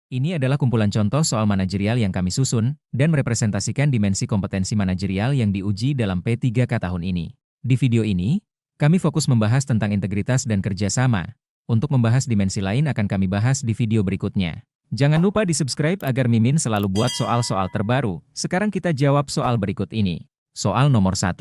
Ini adalah kumpulan contoh soal manajerial yang kami susun, dan merepresentasikan dimensi kompetensi manajerial yang diuji dalam P3K tahun ini. Di video ini, kami fokus membahas tentang integritas dan kerjasama. Untuk membahas dimensi lain akan kami bahas di video berikutnya. Jangan lupa di-subscribe agar Mimin selalu buat soal-soal terbaru. Sekarang kita jawab soal berikut ini. Soal nomor 1.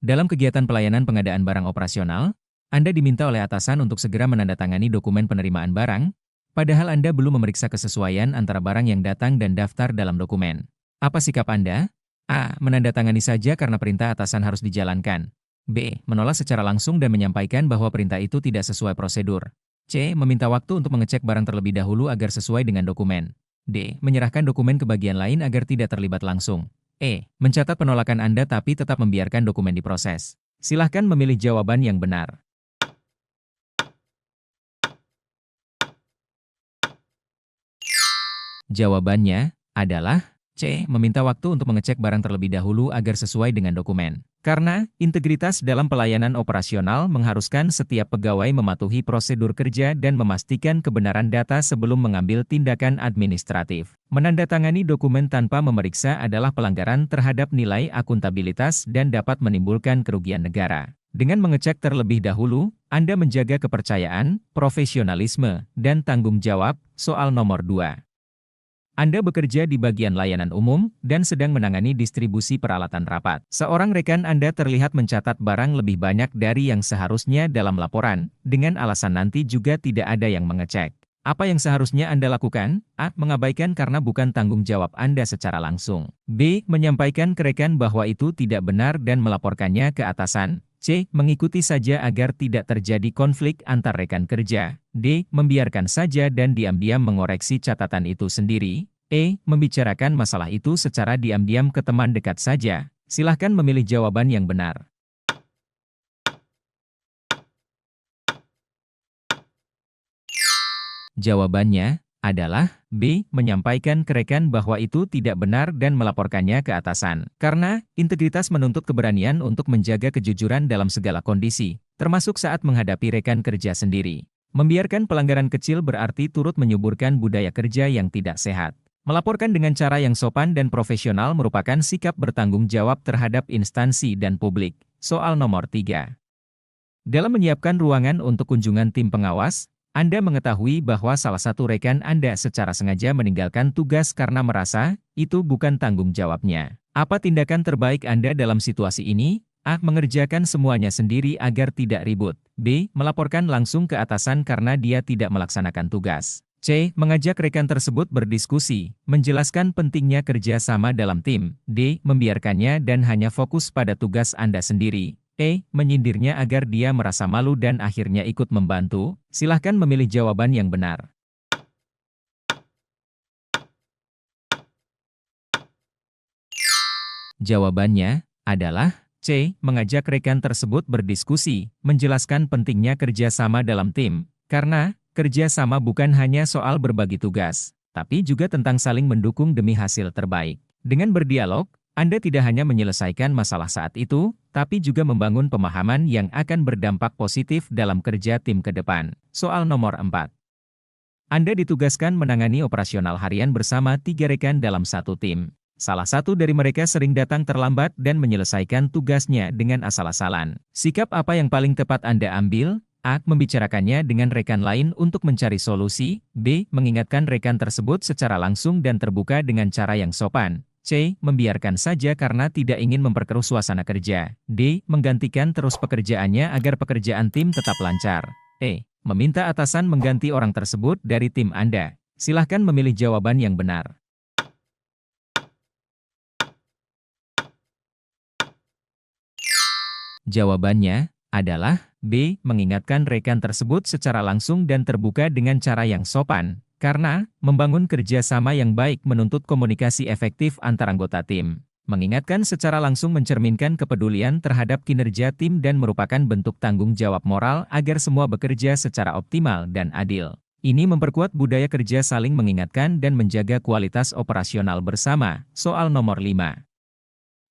Dalam kegiatan pelayanan pengadaan barang operasional, Anda diminta oleh atasan untuk segera menandatangani dokumen penerimaan barang, padahal Anda belum memeriksa kesesuaian antara barang yang datang dan daftar dalam dokumen. Apa sikap Anda? A. Menandatangani saja karena perintah atasan harus dijalankan. B. Menolak secara langsung dan menyampaikan bahwa perintah itu tidak sesuai prosedur. C. Meminta waktu untuk mengecek barang terlebih dahulu agar sesuai dengan dokumen. D. Menyerahkan dokumen ke bagian lain agar tidak terlibat langsung. E. Mencatat penolakan Anda tapi tetap membiarkan dokumen diproses. Silahkan memilih jawaban yang benar. Jawabannya adalah C. Meminta waktu untuk mengecek barang terlebih dahulu agar sesuai dengan dokumen. Karena integritas dalam pelayanan operasional mengharuskan setiap pegawai mematuhi prosedur kerja dan memastikan kebenaran data sebelum mengambil tindakan administratif. Menandatangani dokumen tanpa memeriksa adalah pelanggaran terhadap nilai akuntabilitas dan dapat menimbulkan kerugian negara. Dengan mengecek terlebih dahulu, Anda menjaga kepercayaan, profesionalisme, dan tanggung jawab. Soal nomor 2. Anda bekerja di bagian layanan umum dan sedang menangani distribusi peralatan rapat. Seorang rekan Anda terlihat mencatat barang lebih banyak dari yang seharusnya dalam laporan, dengan alasan nanti juga tidak ada yang mengecek. Apa yang seharusnya Anda lakukan? A. Mengabaikan karena bukan tanggung jawab Anda secara langsung. B. Menyampaikan ke rekan bahwa itu tidak benar dan melaporkannya ke atasan. C. Mengikuti saja agar tidak terjadi konflik antar rekan kerja. D. Membiarkan saja dan diam-diam mengoreksi catatan itu sendiri. E. Membicarakan masalah itu secara diam-diam ke teman dekat saja. Silahkan memilih jawaban yang benar. Jawabannya adalah B. Menyampaikan ke rekan bahwa itu tidak benar dan melaporkannya ke atasan. Karena integritas menuntut keberanian untuk menjaga kejujuran dalam segala kondisi, termasuk saat menghadapi rekan kerja sendiri. Membiarkan pelanggaran kecil berarti turut menyuburkan budaya kerja yang tidak sehat. Melaporkan dengan cara yang sopan dan profesional merupakan sikap bertanggung jawab terhadap instansi dan publik. Soal nomor 3. Dalam menyiapkan ruangan untuk kunjungan tim pengawas, Anda mengetahui bahwa salah satu rekan Anda secara sengaja meninggalkan tugas karena merasa itu bukan tanggung jawabnya. Apa tindakan terbaik Anda dalam situasi ini? A. Mengerjakan semuanya sendiri agar tidak ribut. B. Melaporkan langsung ke atasan karena dia tidak melaksanakan tugas. C. Mengajak rekan tersebut berdiskusi, menjelaskan pentingnya kerja sama dalam tim. D. Membiarkannya dan hanya fokus pada tugas Anda sendiri. E. Menyindirnya agar dia merasa malu dan akhirnya ikut membantu. Silahkan memilih jawaban yang benar. Jawabannya adalah C. Mengajak rekan tersebut berdiskusi, menjelaskan pentingnya kerja sama dalam tim. Karena kerja sama bukan hanya soal berbagi tugas, tapi juga tentang saling mendukung demi hasil terbaik. Dengan berdialog, Anda tidak hanya menyelesaikan masalah saat itu, tapi juga membangun pemahaman yang akan berdampak positif dalam kerja tim ke depan. Soal nomor 4. Anda ditugaskan menangani operasional harian bersama 3 rekan dalam satu tim. Salah satu dari mereka sering datang terlambat dan menyelesaikan tugasnya dengan asal-asalan. Sikap apa yang paling tepat Anda ambil? A. Membicarakannya dengan rekan lain untuk mencari solusi. B. Mengingatkan rekan tersebut secara langsung dan terbuka dengan cara yang sopan. C. Membiarkan saja karena tidak ingin memperkeruh suasana kerja. D. Menggantikan terus pekerjaannya agar pekerjaan tim tetap lancar. E. Meminta atasan mengganti orang tersebut dari tim Anda. Silahkan memilih jawaban yang benar. Jawabannya adalah B. Mengingatkan rekan tersebut secara langsung dan terbuka dengan cara yang sopan, karena membangun kerjasama yang baik menuntut komunikasi efektif antar anggota tim. Mengingatkan secara langsung mencerminkan kepedulian terhadap kinerja tim dan merupakan bentuk tanggung jawab moral agar semua bekerja secara optimal dan adil. Ini memperkuat budaya kerja saling mengingatkan dan menjaga kualitas operasional bersama. Soal nomor 5.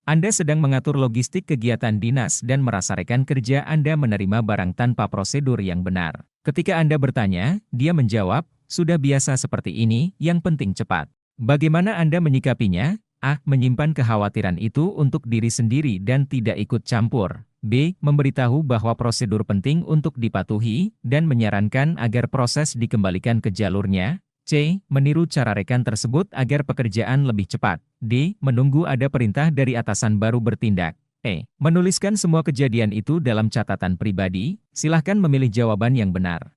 Anda sedang mengatur logistik kegiatan dinas dan merasa rekan kerja Anda menerima barang tanpa prosedur yang benar. Ketika Anda bertanya, dia menjawab, Sudah biasa seperti ini, yang penting cepat. Bagaimana Anda menyikapinya? A. Menyimpan kekhawatiran itu untuk diri sendiri dan tidak ikut campur. B. Memberitahu bahwa prosedur penting untuk dipatuhi, dan menyarankan agar proses dikembalikan ke jalurnya. C. Meniru cara rekan tersebut agar pekerjaan lebih cepat. D. Menunggu ada perintah dari atasan baru bertindak. E. Menuliskan semua kejadian itu dalam catatan pribadi. Silahkan memilih jawaban yang benar.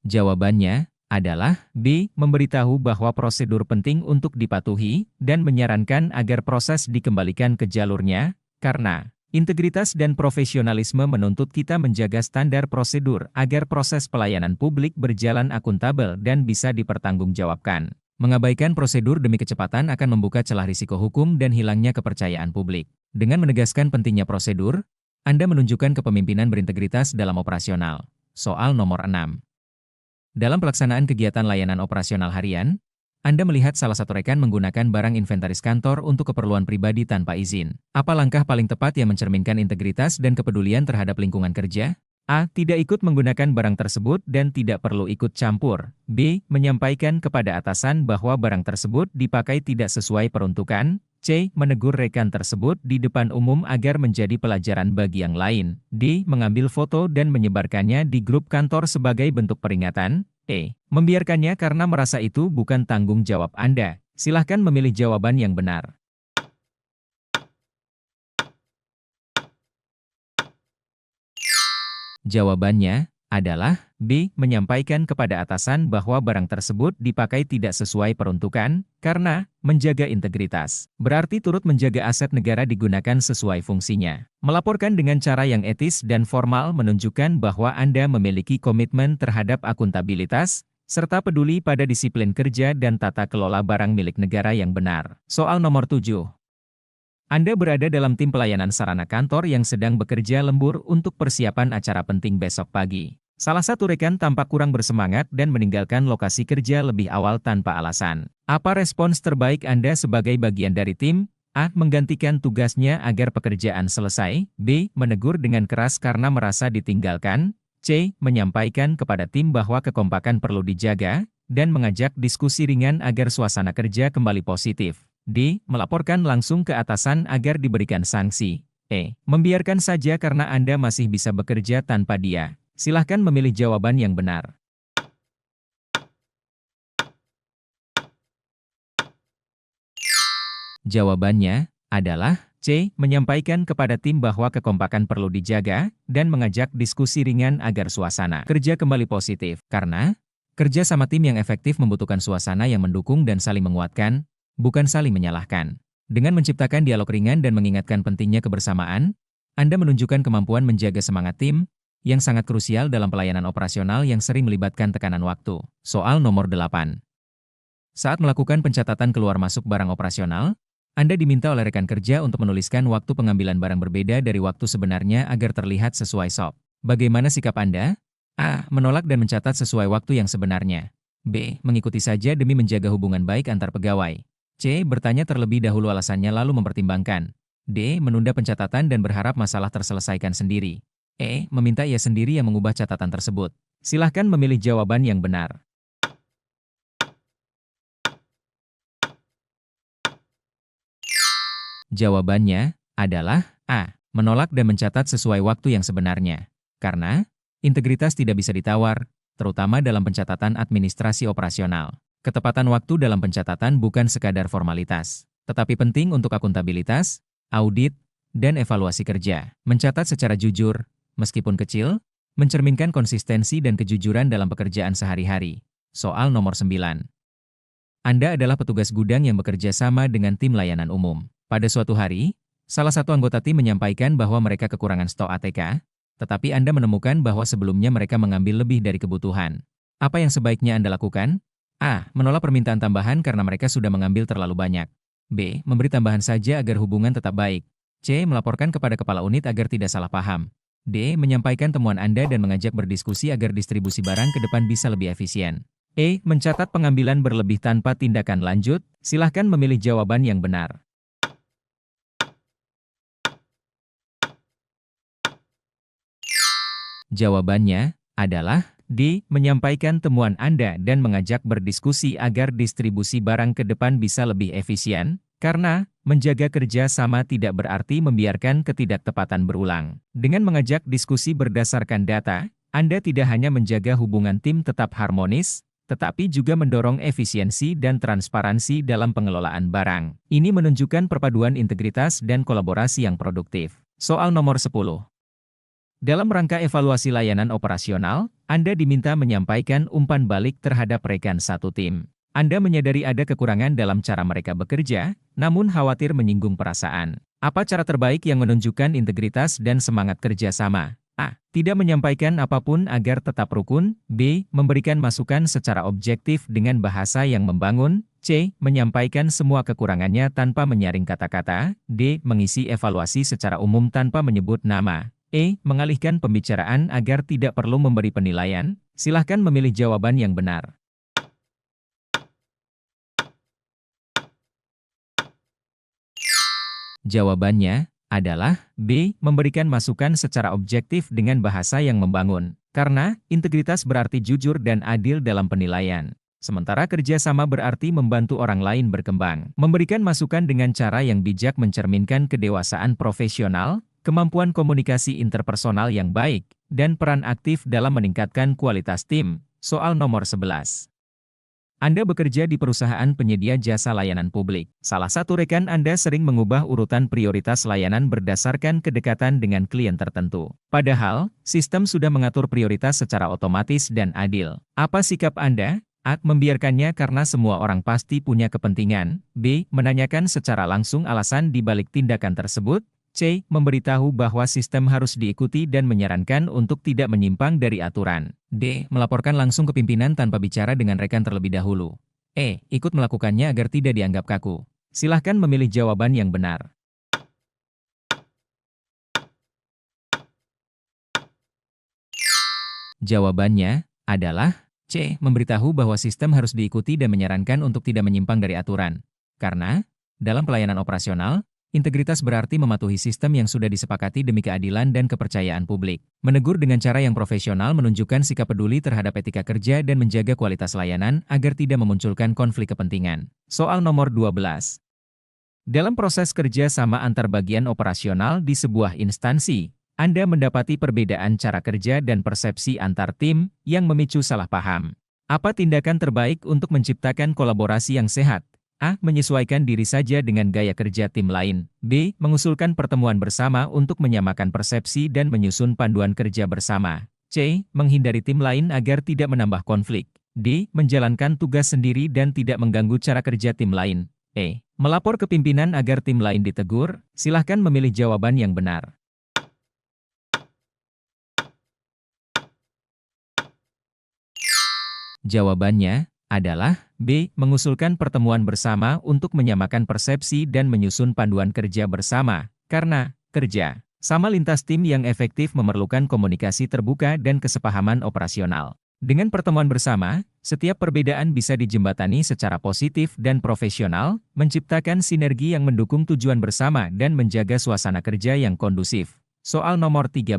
Jawabannya adalah B. Memberitahu bahwa prosedur penting untuk dipatuhi, dan menyarankan agar proses dikembalikan ke jalurnya, karena integritas dan profesionalisme menuntut kita menjaga standar prosedur agar proses pelayanan publik berjalan akuntabel dan bisa dipertanggungjawabkan. Mengabaikan prosedur demi kecepatan akan membuka celah risiko hukum dan hilangnya kepercayaan publik. Dengan menegaskan pentingnya prosedur, Anda menunjukkan kepemimpinan berintegritas dalam operasional. Soal nomor 6. Dalam pelaksanaan kegiatan layanan operasional harian, Anda melihat salah satu rekan menggunakan barang inventaris kantor untuk keperluan pribadi tanpa izin. Apa langkah paling tepat yang mencerminkan integritas dan kepedulian terhadap lingkungan kerja? A. Tidak ikut menggunakan barang tersebut dan tidak perlu ikut campur. B. Menyampaikan kepada atasan bahwa barang tersebut dipakai tidak sesuai peruntukan. C. Menegur rekan tersebut di depan umum agar menjadi pelajaran bagi yang lain. D. Mengambil foto dan menyebarkannya di grup kantor sebagai bentuk peringatan. E. Membiarkannya karena merasa itu bukan tanggung jawab Anda. Silahkan memilih jawaban yang benar. Jawabannya adalah B. Menyampaikan kepada atasan bahwa barang tersebut dipakai tidak sesuai peruntukan, karena menjaga integritas. Berarti turut menjaga aset negara digunakan sesuai fungsinya. Melaporkan dengan cara yang etis dan formal menunjukkan bahwa Anda memiliki komitmen terhadap akuntabilitas, serta peduli pada disiplin kerja dan tata kelola barang milik negara yang benar. Soal nomor 7. Anda berada dalam tim pelayanan sarana kantor yang sedang bekerja lembur untuk persiapan acara penting besok pagi. Salah satu rekan tampak kurang bersemangat dan meninggalkan lokasi kerja lebih awal tanpa alasan. Apa respons terbaik Anda sebagai bagian dari tim? A. Menggantikan tugasnya agar pekerjaan selesai. B. Menegur dengan keras karena merasa ditinggalkan. C. Menyampaikan kepada tim bahwa kekompakan perlu dijaga, dan mengajak diskusi ringan agar suasana kerja kembali positif. D. Melaporkan langsung ke atasan agar diberikan sanksi. E. Membiarkan saja karena Anda masih bisa bekerja tanpa dia. Silahkan memilih jawaban yang benar. Jawabannya adalah C. Menyampaikan kepada tim bahwa kekompakan perlu dijaga, dan mengajak diskusi ringan agar suasana kerja kembali positif. Karena kerja sama tim yang efektif membutuhkan suasana yang mendukung dan saling menguatkan, bukan saling menyalahkan. Dengan menciptakan dialog ringan dan mengingatkan pentingnya kebersamaan, Anda menunjukkan kemampuan menjaga semangat tim, yang sangat krusial dalam pelayanan operasional yang sering melibatkan tekanan waktu. Soal nomor 8. Saat melakukan pencatatan keluar masuk barang operasional, Anda diminta oleh rekan kerja untuk menuliskan waktu pengambilan barang berbeda dari waktu sebenarnya agar terlihat sesuai SOP. Bagaimana sikap Anda? A. Menolak dan mencatat sesuai waktu yang sebenarnya. B. Mengikuti saja demi menjaga hubungan baik antar pegawai. C. Bertanya terlebih dahulu alasannya lalu mempertimbangkan. D. Menunda pencatatan dan berharap masalah terselesaikan sendiri. E. Meminta ia sendiri yang mengubah catatan tersebut. Silahkan memilih jawaban yang benar. Jawabannya adalah A. Menolak dan mencatat sesuai waktu yang sebenarnya. Karena integritas tidak bisa ditawar, terutama dalam pencatatan administrasi operasional. Ketepatan waktu dalam pencatatan bukan sekadar formalitas, tetapi penting untuk akuntabilitas, audit, dan evaluasi kerja. Mencatat secara jujur, meskipun kecil, mencerminkan konsistensi dan kejujuran dalam pekerjaan sehari-hari. Soal nomor 9. Anda adalah petugas gudang yang bekerja sama dengan tim layanan umum. Pada suatu hari, salah satu anggota tim menyampaikan bahwa mereka kekurangan stok ATK, tetapi Anda menemukan bahwa sebelumnya mereka mengambil lebih dari kebutuhan. Apa yang sebaiknya Anda lakukan? A. Menolak permintaan tambahan karena mereka sudah mengambil terlalu banyak. B. Memberi tambahan saja agar hubungan tetap baik. C. Melaporkan kepada kepala unit agar tidak salah paham. D. Menyampaikan temuan Anda dan mengajak berdiskusi agar distribusi barang ke depan bisa lebih efisien. E. Mencatat pengambilan berlebih tanpa tindakan lanjut. Silahkan memilih jawaban yang benar. Jawabannya adalah D. Menyampaikan temuan Anda dan mengajak berdiskusi agar distribusi barang ke depan bisa lebih efisien, karena menjaga kerja sama tidak berarti membiarkan ketidaktepatan berulang. Dengan mengajak diskusi berdasarkan data, Anda tidak hanya menjaga hubungan tim tetap harmonis, tetapi juga mendorong efisiensi dan transparansi dalam pengelolaan barang. Ini menunjukkan perpaduan integritas dan kolaborasi yang produktif. Soal nomor 10. Dalam rangka evaluasi layanan operasional, Anda diminta menyampaikan umpan balik terhadap rekan satu tim. Anda menyadari ada kekurangan dalam cara mereka bekerja, namun khawatir menyinggung perasaan. Apa cara terbaik yang menunjukkan integritas dan semangat kerja sama? A. Tidak menyampaikan apapun agar tetap rukun. B. Memberikan masukan secara objektif dengan bahasa yang membangun. C. Menyampaikan semua kekurangannya tanpa menyaring kata-kata. D. Mengisi evaluasi secara umum tanpa menyebut nama. E. Mengalihkan pembicaraan agar tidak perlu memberi penilaian. Silahkan memilih jawaban yang benar. Jawabannya adalah B. Memberikan masukan secara objektif dengan bahasa yang membangun. Karena integritas berarti jujur dan adil dalam penilaian. Sementara kerjasama berarti membantu orang lain berkembang. Memberikan masukan dengan cara yang bijak mencerminkan kedewasaan profesional, kemampuan komunikasi interpersonal yang baik, dan peran aktif dalam meningkatkan kualitas tim. Soal nomor 11. Anda bekerja di perusahaan penyedia jasa layanan publik. Salah satu rekan Anda sering mengubah urutan prioritas layanan berdasarkan kedekatan dengan klien tertentu. Padahal, sistem sudah mengatur prioritas secara otomatis dan adil. Apa sikap Anda? A. Membiarkannya karena semua orang pasti punya kepentingan. B. Menanyakan secara langsung alasan di balik tindakan tersebut. C. Memberitahu bahwa sistem harus diikuti dan menyarankan untuk tidak menyimpang dari aturan. D. Melaporkan langsung ke pimpinan tanpa bicara dengan rekan terlebih dahulu. E. Ikut melakukannya agar tidak dianggap kaku. Silahkan memilih jawaban yang benar. Jawabannya adalah C. Memberitahu bahwa sistem harus diikuti dan menyarankan untuk tidak menyimpang dari aturan. Karena, dalam pelayanan operasional, integritas berarti mematuhi sistem yang sudah disepakati demi keadilan dan kepercayaan publik. Menegur dengan cara yang profesional menunjukkan sikap peduli terhadap etika kerja dan menjaga kualitas layanan agar tidak memunculkan konflik kepentingan. Soal nomor 12. Dalam proses kerja sama antar bagian operasional di sebuah instansi, Anda mendapati perbedaan cara kerja dan persepsi antar tim yang memicu salah paham. Apa tindakan terbaik untuk menciptakan kolaborasi yang sehat? A. Menyesuaikan diri saja dengan gaya kerja tim lain. B. Mengusulkan pertemuan bersama untuk menyamakan persepsi dan menyusun panduan kerja bersama. C. Menghindari tim lain agar tidak menambah konflik. D. Menjalankan tugas sendiri dan tidak mengganggu cara kerja tim lain. E. Melapor ke pimpinan agar tim lain ditegur. Silahkan memilih jawaban yang benar. Jawabannya adalah B. Mengusulkan pertemuan bersama untuk menyamakan persepsi dan menyusun panduan kerja bersama. Karena kerja sama lintas tim yang efektif memerlukan komunikasi terbuka dan kesepahaman operasional. Dengan pertemuan bersama, setiap perbedaan bisa dijembatani secara positif dan profesional, menciptakan sinergi yang mendukung tujuan bersama dan menjaga suasana kerja yang kondusif. Soal nomor 13.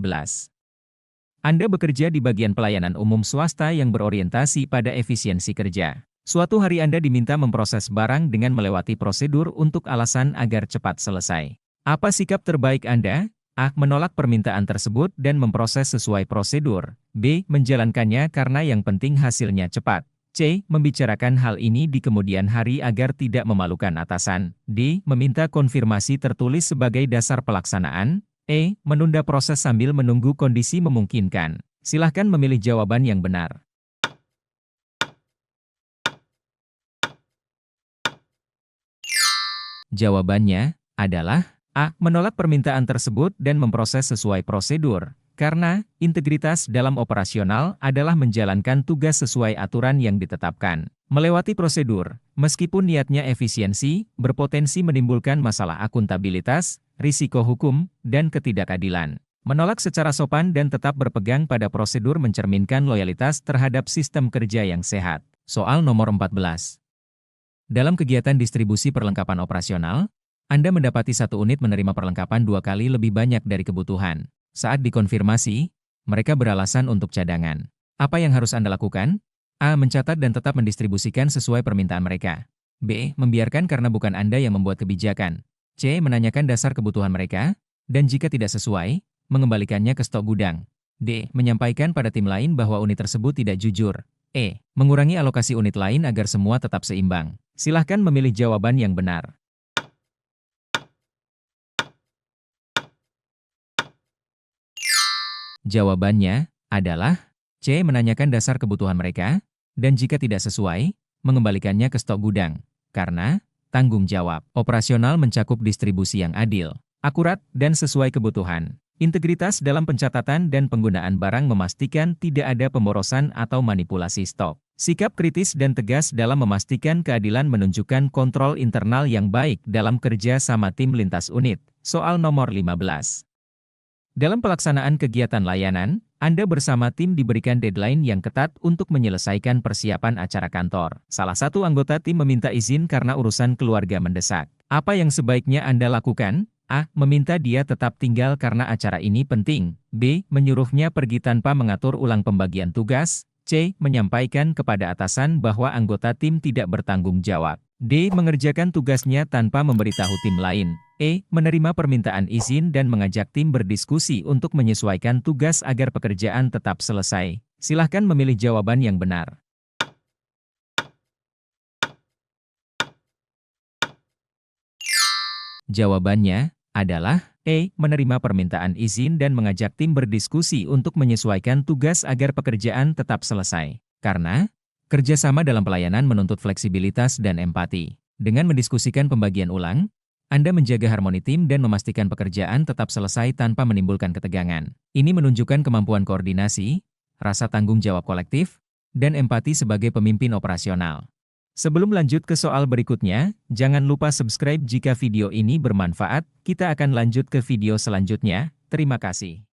Anda bekerja di bagian pelayanan umum swasta yang berorientasi pada efisiensi kerja. Suatu hari Anda diminta memproses barang dengan melewati prosedur untuk alasan agar cepat selesai. Apa sikap terbaik Anda? A. Menolak permintaan tersebut dan memproses sesuai prosedur. B. Menjalankannya karena yang penting hasilnya cepat. C. Membicarakan hal ini di kemudian hari agar tidak memalukan atasan. D. Meminta konfirmasi tertulis sebagai dasar pelaksanaan. E. Menunda proses sambil menunggu kondisi memungkinkan. Silahkan memilih jawaban yang benar. Jawabannya adalah A. Menolak permintaan tersebut dan memproses sesuai prosedur. Karena integritas dalam operasional adalah menjalankan tugas sesuai aturan yang ditetapkan. Melewati prosedur, meskipun niatnya efisiensi, berpotensi menimbulkan masalah akuntabilitas, risiko hukum, dan ketidakadilan. Menolak secara sopan dan tetap berpegang pada prosedur mencerminkan loyalitas terhadap sistem kerja yang sehat. Soal nomor 14. Dalam kegiatan distribusi perlengkapan operasional, Anda mendapati satu unit menerima perlengkapan 2 kali lebih banyak dari kebutuhan. Saat dikonfirmasi, Mereka beralasan untuk cadangan. Apa yang harus Anda lakukan? A. Mencatat dan tetap mendistribusikan sesuai permintaan mereka. B. Membiarkan karena bukan Anda yang membuat kebijakan. C. Menanyakan dasar kebutuhan mereka. Dan jika tidak sesuai, mengembalikannya ke stok gudang. D. Menyampaikan pada tim lain bahwa unit tersebut tidak jujur. E. Mengurangi alokasi unit lain agar semua tetap seimbang. Silahkan memilih jawaban yang benar. Jawabannya adalah C. Menanyakan dasar kebutuhan mereka, dan jika tidak sesuai, mengembalikannya ke stok gudang. Karena tanggung jawab operasional mencakup distribusi yang adil, akurat, dan sesuai kebutuhan. Integritas dalam pencatatan dan penggunaan barang memastikan tidak ada pemborosan atau manipulasi stok. Sikap kritis dan tegas dalam memastikan keadilan menunjukkan kontrol internal yang baik dalam kerja sama tim lintas unit. Soal nomor 15. Dalam pelaksanaan kegiatan layanan, Anda bersama tim diberikan deadline yang ketat untuk menyelesaikan persiapan acara kantor. Salah satu anggota tim meminta izin karena urusan keluarga mendesak. Apa yang sebaiknya Anda lakukan? A. Meminta dia tetap tinggal karena acara ini penting. B. Menyuruhnya pergi tanpa mengatur ulang pembagian tugas. C. Menyampaikan kepada atasan bahwa anggota tim tidak bertanggung jawab. D. Mengerjakan tugasnya tanpa memberitahu tim lain. E. Menerima permintaan izin dan mengajak tim berdiskusi untuk menyesuaikan tugas agar pekerjaan tetap selesai. Silahkan memilih jawaban yang benar. Jawabannya adalah E. Menerima permintaan izin dan mengajak tim berdiskusi untuk menyesuaikan tugas agar pekerjaan tetap selesai. Karena kerjasama dalam pelayanan menuntut fleksibilitas dan empati. Dengan mendiskusikan pembagian ulang, Anda menjaga harmoni tim dan memastikan pekerjaan tetap selesai tanpa menimbulkan ketegangan. Ini menunjukkan kemampuan koordinasi, rasa tanggung jawab kolektif, dan empati sebagai pemimpin operasional. Sebelum lanjut ke soal berikutnya, jangan lupa subscribe jika video ini bermanfaat. Kita akan lanjut ke video selanjutnya. Terima kasih.